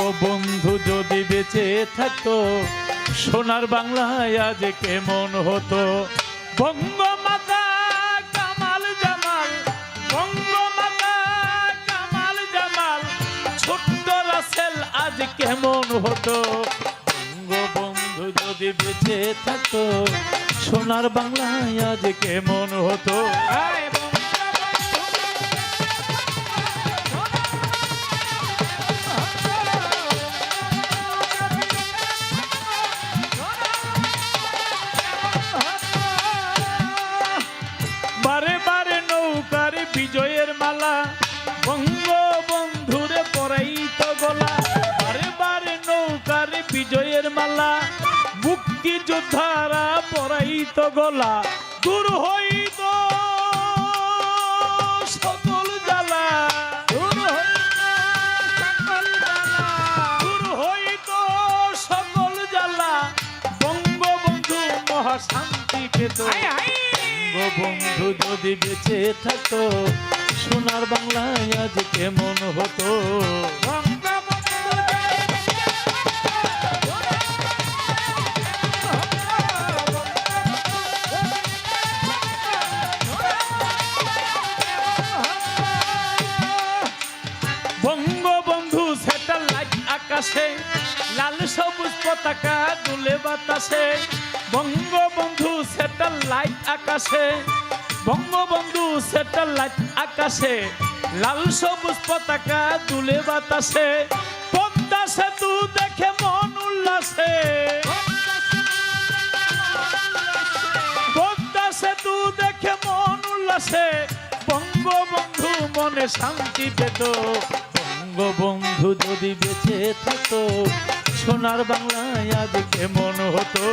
বঙ্গবন্ধু যদি বেঁচে থাকতো সোনার বাংলায় আজ কেমন হতো। বঙ্গমাতা কামাল জামাল, বঙ্গমাতা কামাল জামাল, ছোট্ট রাসেল আজ কেমন হতো। বঙ্গবন্ধু যদি বেঁচে থাকতো সোনার বাংলায় আজ কেমন হতো। বারে বারে নৌকার বিজয়ের মালা বঙ্গবন্ধুরে পরাইতো গলা। বারে বারে নৌকার বিজয়ের মালা মুক্তিযোদ্ধারা পরাইতো গলা। দূর হইত সকল জ্বালা, দূর হইত সকল জ্বালা। বঙ্গবন্ধু মহাশান্তি পেত। বঙ্গবন্ধু যদি বেঁচে থাকতো সোনার বাংলায় আজ কেমন হতো। বঙ্গবন্ধু স্যাটেলাইট আকাশে লাল সবুজ পতাকা দুলে বাতাসে। বঙ্গবন্ধু স্যাটেলাইট আকাশে, বঙ্গবন্ধু স্যাটেলাইট আকাশে লাল সবুজ পতাকা দুলে বাতাসে। পদ্মা সেতু দেখে মন উল্লাসে, পদ্মা সেতু দেখে মন উল্লাসে। বঙ্গবন্ধু মনে শান্তি পেত। বঙ্গবন্ধু যদি বেঁচে থাকতো সোনার বাংলায় আজ কেমন হতো।